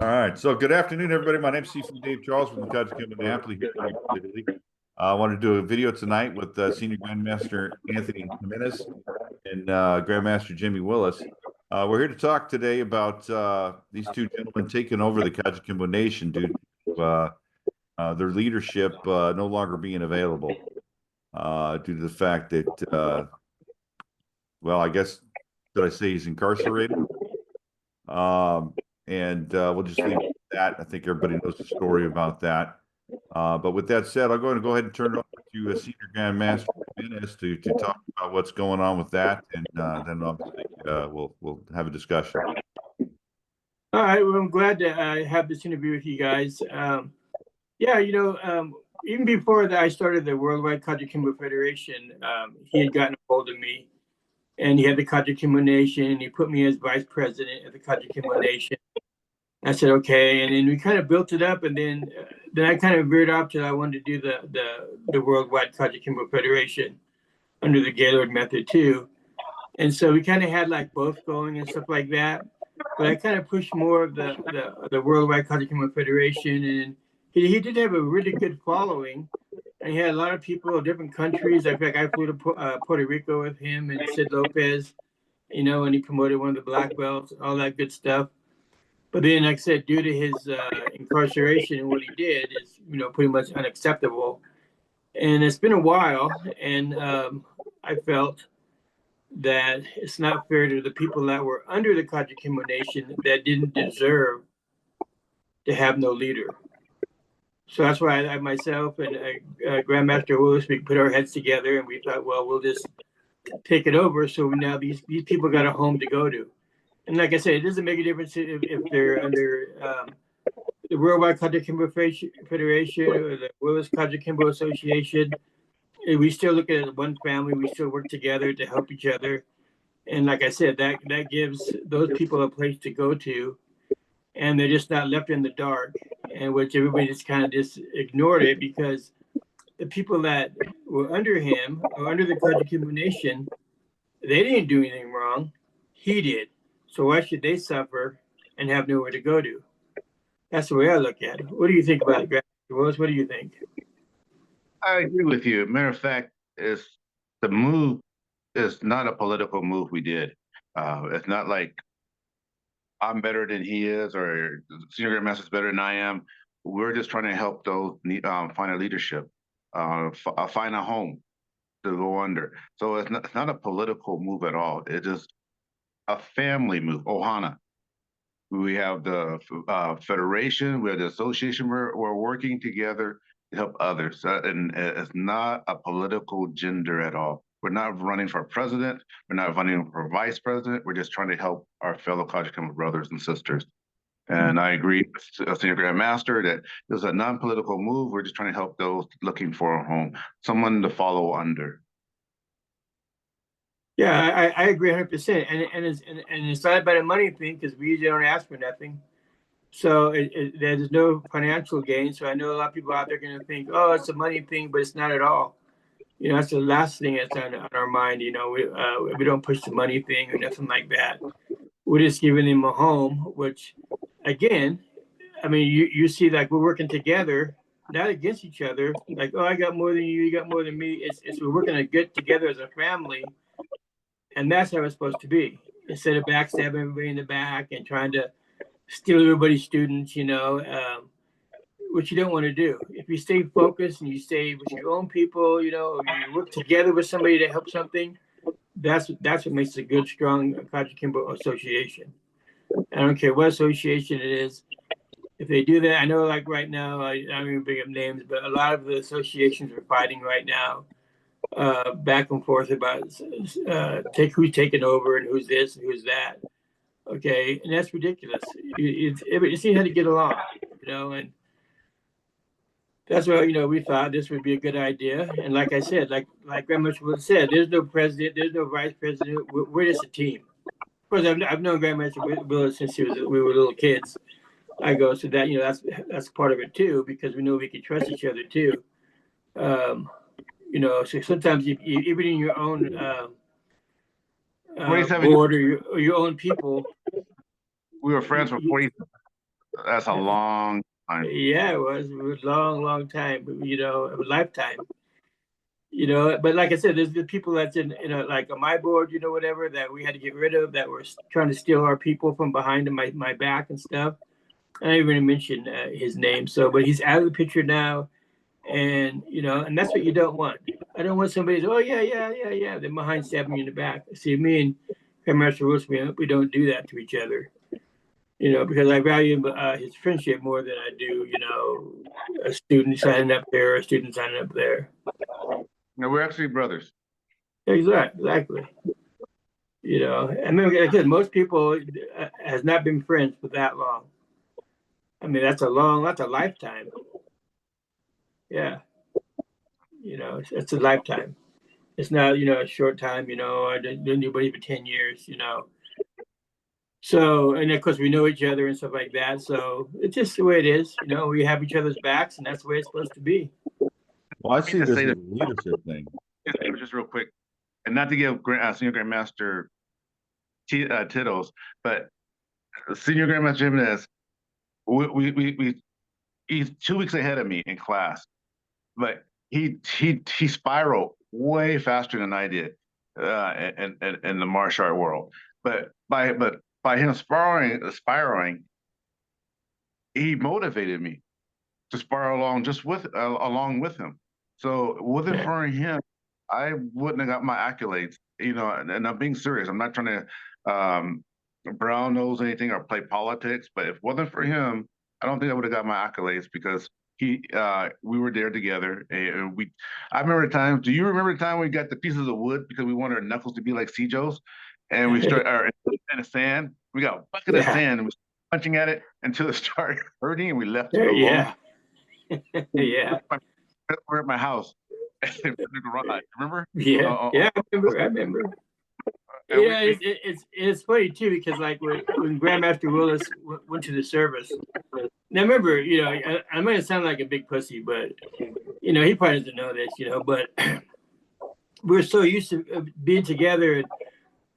All right. So good afternoon, everybody. My name's Seafood Dave Charles from the KAJUKENBO Nation here in Italy. I want to do a video tonight with Senior Grandmaster Anthony Hemenes and Grandmaster Jimmy Willis. We're here to talk today about these two gentlemen taking over the KAJUKENBO Nation due to their leadership no longer being available due to the fact that, well, I guess, did I say he's incarcerated? And we'll just leave it at that. I think everybody knows the story about that. But with that said, I'm going to go ahead and turn it over to Senior Grandmaster Hemenes to talk about what's going on with that, and then obviously we'll have a discussion. All right. Well, I'm glad to have this interview with you guys. Yeah, even before that, I started the Worldwide KAJUKENBO Federation. He had gotten a hold of me, and he had the KAJUKENBO Nation, and he put me as vice president of the KAJUKENBO Nation. I said, okay. And then we kind of built it up, and then I kind of veered off till I wanted to do the Worldwide KAJUKENBO Federation under the Gaylord method too. And so we kind of had like both going and stuff like that. But I kind of pushed more of the Worldwide KAJUKENBO Federation, and he did have a really good following. And he had a lot of people of different countries. In fact, I flew to Puerto Rico with him and Sid Lopez, and he promoted one of the black belts, all that good stuff. But then, like I said, due to his incarceration and what he did is, pretty much unacceptable. And it's been a while, and I felt that it's not fair to the people that were under the KAJUKENBO Nation that didn't deserve to have no leader. So that's why I myself and Grandmaster Willis, we put our heads together and we thought, well, we'll just take it over. So now these people got a home to go to. And like I said, it doesn't make a difference if they're under the Worldwide KAJUKENBO Federation or the Willis KAJUKENBO Association. We still look at it as one family. We still work together to help each other. And like I said, that gives those people a place to go to. And they're just not left in the dark, and which everybody just kind of just ignored it because the people that were under him or under the KAJUKENBO Nation, they didn't do anything wrong. He did. So why should they suffer and have nowhere to go to? That's the way I look at it. What do you think about it, Grandmaster Willis? What do you think? I agree with you. Matter of fact, the move is not a political move we did. It's not like I'm better than he is, or Senior Grandmaster is better than I am. We're just trying to help those find a leadership, find a home to go under. So it's not a political move at all. It's just a family move. Ohana. We have the federation, we have the association. We're working together to help others, and it's not a political gender at all. We're not running for president. We're not running for vice president. We're just trying to help our fellow KAJUKENBO brothers and sisters. And I agree with Senior Grandmaster that this is a non-political move. We're just trying to help those looking for a home, someone to follow under. Yeah, I agree 100%. And it's not about a money thing because we usually don't ask for nothing. So there's no financial gain. So I know a lot of people out there are going to think, oh, it's a money thing, but it's not at all. That's the last thing that's on our mind. We don't push the money thing or nothing like that. We're just giving them a home, which, again, I mean, you see, like, we're working together, not against each other. Like, oh, I got more than you, you got more than me. It's we're working to get together as a family, and that's how it's supposed to be. Instead of backstabbing everybody in the back and trying to steal everybody's students, which you don't want to do. If you stay focused and you stay with your own people, or you work together with somebody to help something, that's what makes a good, strong KAJUKENBO association. I don't care what association it is. If they do that, I know, like right now, I don't even bring up names, but a lot of the associations are fighting right now, back and forth about who's taking over and who's this and who's that. Okay, and that's ridiculous. You see how to get along, and that's why, we thought this would be a good idea. And like I said, like Grandmaster Willis said, there's no president, there's no vice president. We're just a team. Of course, I've known Grandmaster Willis since we were little kids. I go, so that, that's part of it too, because we know we can trust each other too. So sometimes even in your own board or your own people. We were friends for 40. That's a long time. Yeah, it was a long, long time, you know, a lifetime. You know, but like I said, there's the people that's in like on my board, you know, whatever, that we had to get rid of, that were trying to steal our people from behind my back and stuff. I didn't even mention his name. So, but he's out of the picture now, and you know, and that's what you don't want. I don't want somebody to, oh yeah, yeah, yeah, yeah, then behind stabbing you in the back. See, me and Grandmaster Willis, we don't do that to each other. You know, because I value his friendship more than I do, you know, a student signing up there, or a student signing up there. No, we're actually brothers. Exactly. You know, I mean, like I said, most people has not been friends for that long. I mean, that's a lifetime. Yeah. You know, it's a lifetime. It's not, you know, a short time, you know, I didn't do anybody for 10 years, you know. So, and of course we know each other and stuff like that. So it's just the way it is. You know, we have each other's backs and that's the way it's supposed to be. Well, I see this as a leadership thing. Just real quick, and not to give Senior Grandmaster titles, but Senior Grandmaster Hemenes, he's 2 weeks ahead of me in class, but he spiraled way faster than I did in the martial art world. But by him spiraling, he motivated me to spiral along along with him. So wasn't for him, I wouldn't have got my accolades. You know, and I'm being serious. I'm not trying to brown nose anything or play politics. But if it wasn't for him, I don't think I would have got my accolades because we were there together. And I remember the time. Do you remember the time we got the pieces of wood because we wanted our knuckles to be like Cjo's, and we started in the sand. We got a bucket of sand and we started punching at it until it started hurting, and we left it alone. Yeah. Yeah. We're at my house in the garage. Remember? Yeah. Yeah. I remember. Yeah, it's funny too because like when Grandmaster Willis went to the service. Now remember, you know, I might sound like a big pussy, but you know he probably doesn't know this, you know. But we're so used to being together at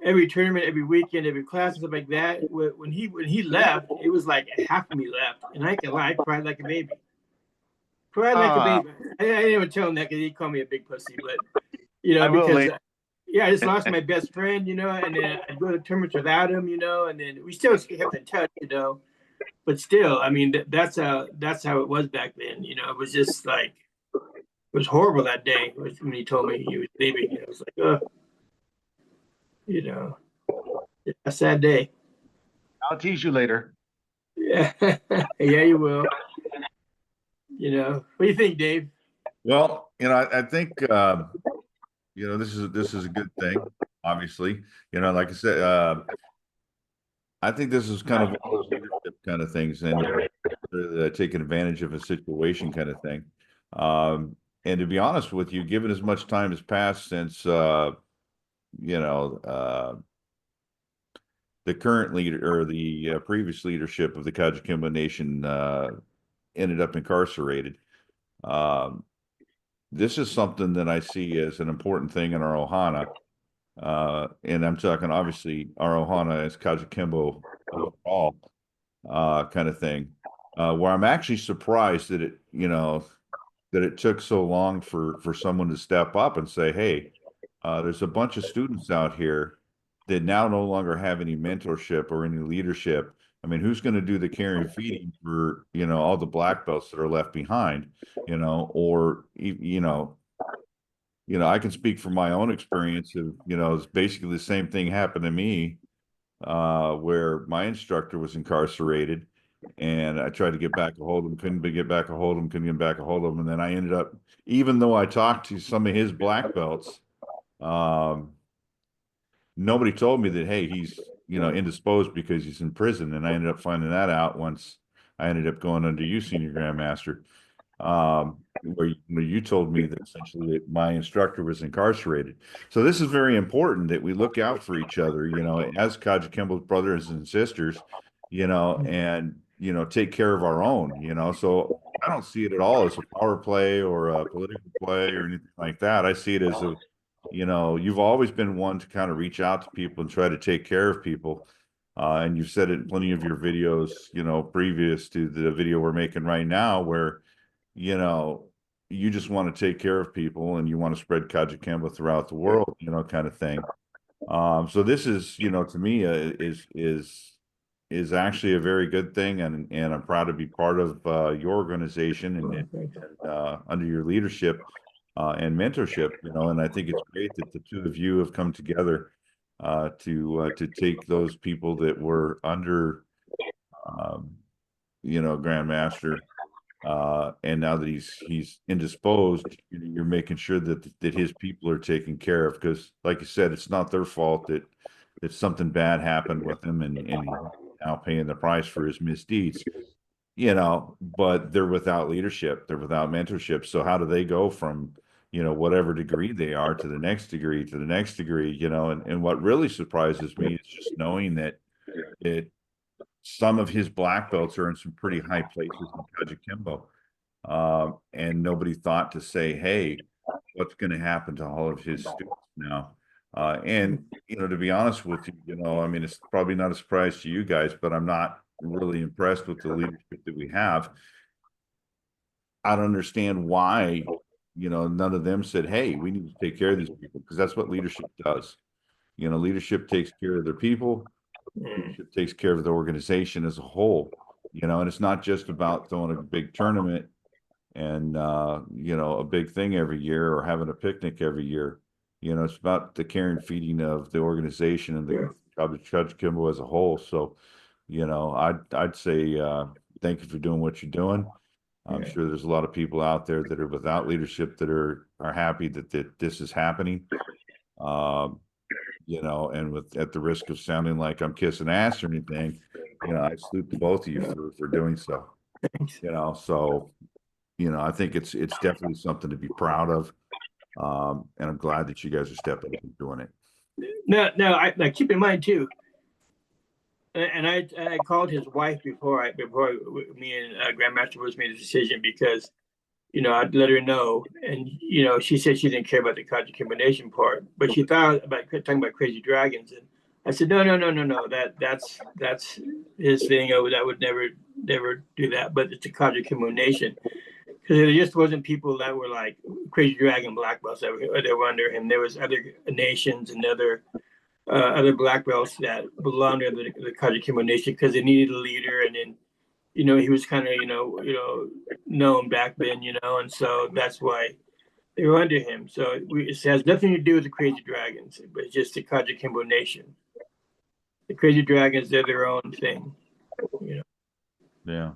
every tournament, every weekend, every class, and stuff like that. When he left, it was like half of me left, and I can lie, I cried like a baby. Cried like a baby. I didn't even tell him that because he called me a big pussy, but you know because. Yeah, I just lost my best friend, you know, and then I'd go to tournaments without him, you know, and then we still have to touch, you know, but still, I mean, that's how it was back then, you know. It was just like it was horrible that day when he told me he was leaving. It was like, you know, a sad day. I'll tease you later. Yeah, yeah, you will. You know, what do you think, Dave? Well, you know, I think. You know, this is a good thing, obviously. You know, like I said, I think this is kind of one of those leadership kind of things and taking advantage of a situation kind of thing. And to be honest with you, given as much time has passed since, you know, the current leader or the previous leadership of the KAJUKENBO Nation ended up incarcerated. This is something that I see as an important thing in our Ohana. And I'm talking, obviously, our Ohana as KAJUKENBO overall kind of thing, where I'm actually surprised that it took so long for someone to step up and say, hey, there's a bunch of students out here that now no longer have any mentorship or any leadership. I mean, who's going to do the caring and feeding for, you know, all the black belts that are left behind, you know, or, you know, I can speak from my own experience of, you know, it's basically the same thing happened to me, where my instructor was incarcerated and I tried to get back a hold of him, couldn't get back a hold of him, couldn't get back a hold of him. And then I ended up, even though I talked to some of his black belts, nobody told me that, hey, he's, you know, indisposed because he's in prison. And I ended up finding that out once I ended up going under you, Senior Grandmaster, where you told me that essentially that my instructor was incarcerated. So this is very important that we look out for each other, you know, as KAJUKENBO's brothers and sisters, you know, and, you know, take care of our own, you know. So I don't see it at all as a power play or a political play or anything like that. I see it as you know, you've always been one to kind of reach out to people and try to take care of people. And you've said it in plenty of your videos, previous to the video we're making right now, where, you just want to take care of people and you want to spread KAJUKENBO throughout the world, kind of thing. So this is, to me, is actually a very good thing, and I'm proud to be part of your organization and under your leadership and mentorship, and I think it's great that the two of you have come together to take those people that were under, Grandmaster, and now that he's indisposed, you're making sure that his people are taken care of, because, like you said, it's not their fault that something bad happened with him, and he's now paying the price for his misdeeds. But they're without leadership, they're without mentorship. So how do they go from, whatever degree they are to the next degree to the next degree, and what really surprises me is just knowing that some of his black belts are in some pretty high places in KAJUKENBO. And nobody thought to say, hey, what's going to happen to all of his students now? And, to be honest with you, I mean, it's probably not a surprise to you guys, but I'm not really impressed with the leadership that we have. I don't understand why, none of them said, hey, we need to take care of these people, because that's what leadership does. Leadership takes care of their people. Leadership takes care of the organization as a whole, and it's not just about throwing a big tournament and, a big thing every year, or having a picnic every year. It's about the care and feeding of the organization and the KAJUKENBO as a whole. So, I'd say thank you for doing what you're doing. I'm sure there's a lot of people out there that are without leadership that are happy that this is happening. And at the risk of sounding like I'm kissing ass or anything, I salute to both of you for doing so. So, I think it's definitely something to be proud of. And I'm glad that you guys are stepping up and doing it. No, I keep in mind too. And I called his wife before me and Grandmaster Willis made a decision, because, I'd let her know, and she said she didn't care about the KAJUKENBO Nation part, but she thought about talking about Crazy Dragons, and I said no, that's his thing. I would never do that, but it's a KAJUKENBO Nation, because there just wasn't people that were like Crazy Dragon black belts that were under him. There was other nations and other black belts that belonged to the KAJUKENBO Nation, because they needed a leader, and then he was kind of known back then, and so that's why they were under him. So it has nothing to do with the Crazy Dragons, but it's just the KAJUKENBO Nation. The Crazy Dragons, they're their own thing. Yeah.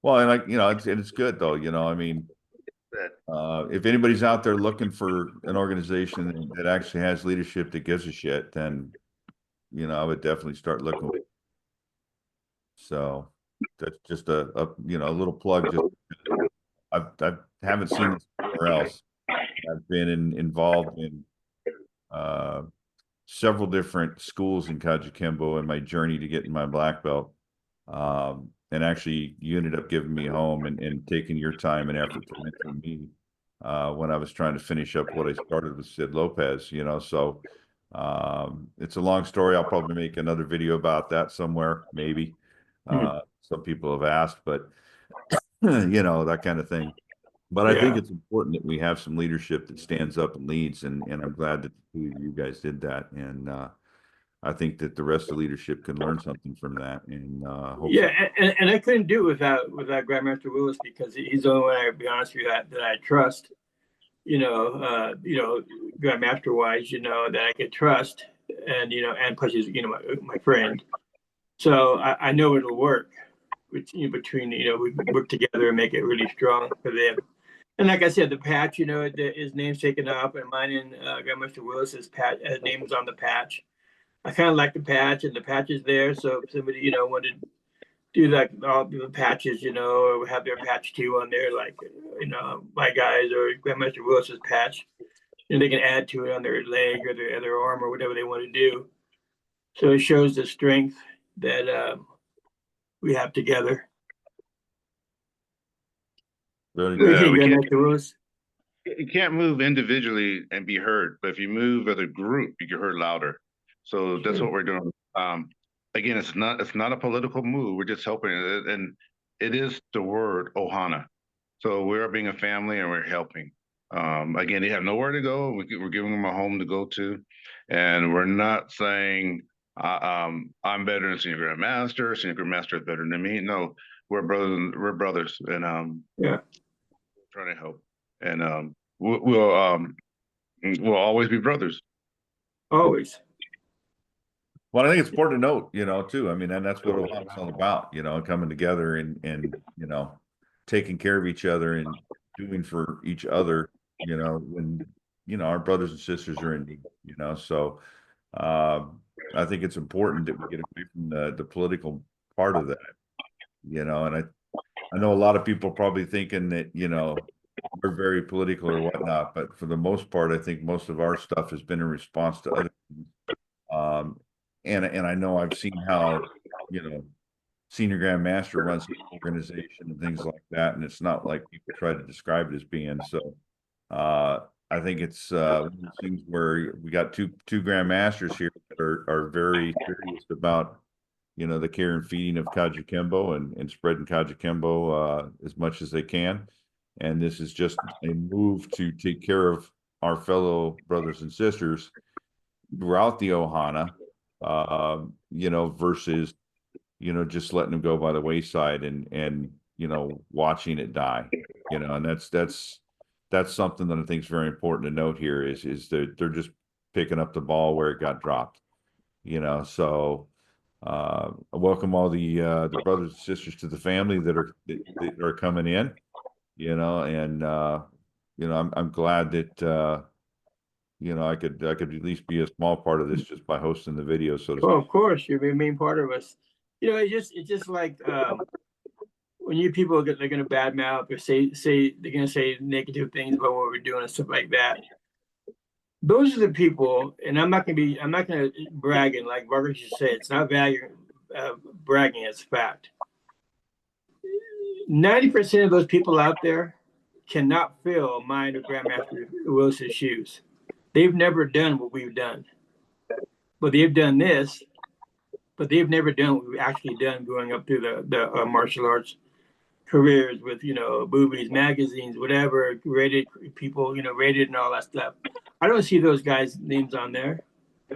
Well, and it's good though. I mean, if anybody's out there looking for an organization that actually has leadership that gives a shit, then I would definitely start looking. So that's just a little plug. I haven't seen this anywhere else. I've been involved in several different schools in KAJUKENBO in my journey to getting my black belt. And actually, you ended up giving me home and taking your time and effort to mentor me when I was trying to finish up what I started with Sid Lopez. So it's a long story. I'll probably make another video about that somewhere, maybe. Some people have asked, but that kind of thing. But I think it's important that we have some leadership that stands up and leads, and I'm glad that you guys did that. And I think that the rest of the leadership can learn something from that. And and I couldn't do it without Grandmaster Willis, because he's the only one, I'll be honest with you, that I trust. Grandmaster wise, that I could trust, and and plus he's my friend, so I know it'll work. Between we work together and make it really strong for them. And like I said, the patch, his name's taken off, and mine and Grandmaster Willis's name is on the patch. I kind of like the patch, and the patch is there. So if somebody, wanted to do like all the patches, or have their patch too on there, like, my guys or Grandmaster Willis's patch, they can add to it on their leg or their arm or whatever they want to do. So it shows the strength that we have together. Very good. You can't move individually and be heard, but if you move as a group, you get heard louder. So that's what we're doing Again, it's not a political move. We're just helping, and it is the word Ohana. So we're being a family and we're helping. Again, they have nowhere to go. We're giving them a home to go to, and we're not saying I'm better than Senior Grandmaster. Senior Grandmaster is better than me. No, we're brothers. We're brothers, and Yeah. trying to help, and we'll always be brothers. Always. Well, I think it's important to note, you know, too. I mean, and that's what Ohana's all about, you know, coming together and you know, taking care of each other and doing for each other, you know, when you know our brothers and sisters are in need, you know. So I think it's important that we get away from the political part of that, you know, and I know a lot of people probably thinking that, you know, we're very political or whatnot, but for the most part, I think most of our stuff has been in response to other things. Um, and I know I've seen how, you know, Senior Grandmaster runs an organization and things like that, and it's not like people try to describe it as being. So I think it's one of those things where we got two Grandmasters here that are very serious about, you know, the care and feeding of KAJUKENBO and spreading KAJUKENBO as much as they can. And this is just a move to take care of our fellow brothers and sisters throughout the Ohana, you know, versus, you know, just letting them go by the wayside and, you know, watching it die, you know, and that's something that I think is very important to note here is that they're just picking up the ball where it got dropped, you know. So I welcome all the brothers and sisters to the family that are coming in, you know, and you know, I'm glad that you know, I could at least be a small part of this just by hosting the video. So to Well, of course, you're the main part of us. You know, it's just like when you people they're going to badmouth or say they're going to say negative things about what we're doing and stuff like that. Those are the people, and I'm not going to bragging like Margaret should say. It's not bragging; it's fact. 90% of those people out there cannot fill mine or Grandmaster Willis's shoes. They've never done what we've done, but they've done this, but they've never done what we've actually done going up through the martial arts careers with, you know, movies, magazines, whatever, rated people, you know, rated and all that stuff. I don't see those guys' names on there,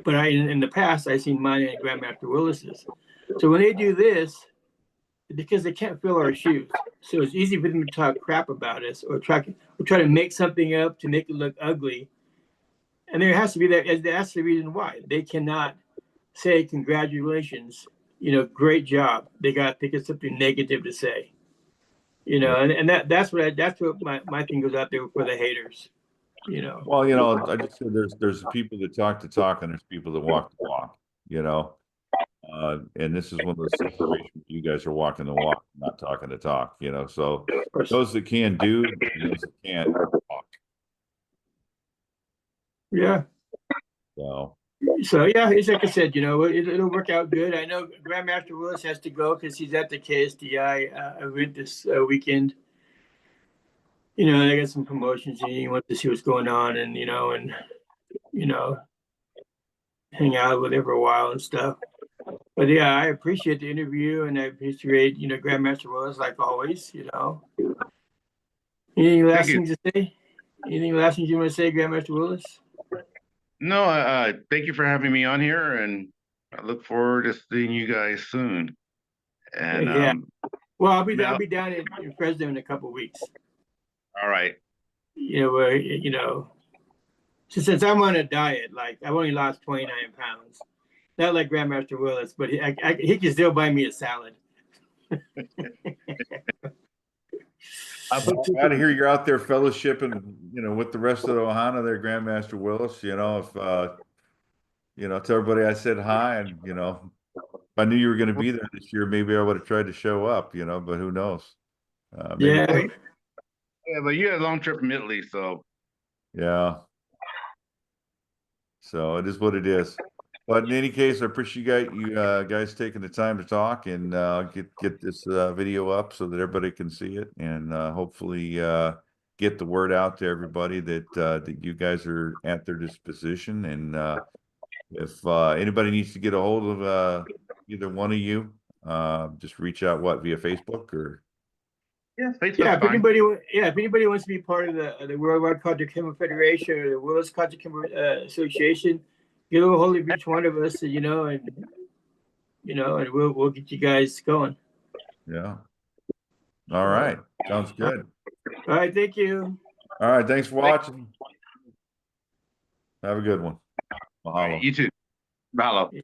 but in the past, I've seen mine and Grandmaster Willis's. So when they do this, because they can't fill our shoes, so it's easy for them to talk crap about us or try to make something up to make it look ugly. And there has to be that's the reason why they cannot say congratulations, you know, great job. They got to think of something negative to say, you know, and that's what my thing goes out there for the haters, you know. well, you know, I just said there's people that talk the talk and there's people that walk the walk, you know. And this is one of those situations where you guys are walking the walk, not talking the talk, you know. So those that can do, and those that can't talk. Yeah. So yeah, it's like I said, you know, it'll work out good. I know Grandmaster Willis has to go because he's at the KSDI event this weekend. You know, they got some promotions and he wants to see what's going on and you know, hang out with him for a while and stuff. But yeah, I appreciate the interview and I appreciate, you know, Grandmaster Willis like always, you know. Anything last things to say? Anything last things you want to say, Grandmaster Willis? No, thank you for having me on here, and I look forward to seeing you guys soon. And yeah, well, I'll be down in Fresno in a couple of weeks. All right. You know, since I'm on a diet, like I've only lost 29 pounds, not like Grandmaster Willis, but he can still buy me a salad. I'm glad to hear you're out there fellowshipping, you know, with the rest of the Ohana there, Grandmaster Willis. You know, if you know, tell everybody I said hi, and you know, if I knew you were going to be there this year, maybe I would have tried to show up. You know, but who knows? Yeah, but you had a long trip from Italy, so yeah. So it is what it is. But in any case, I appreciate you guys taking the time to talk and get this video up so that everybody can see it, and hopefully get the word out to everybody that that you guys are at their disposition, and if anybody needs to get a hold of either one of you, just reach out via Facebook or Yeah, Facebook's Yeah, if fine. anybody wants to be part of the Worldwide KAJUKENBO Federation or the Willis KAJUKENBO Association, get a hold of each one of us, and we'll get you guys going. yeah. All right, sounds good. All right, thank you. All right, thanks for watching. Have a good one. Mahalo. You too. Mahalo.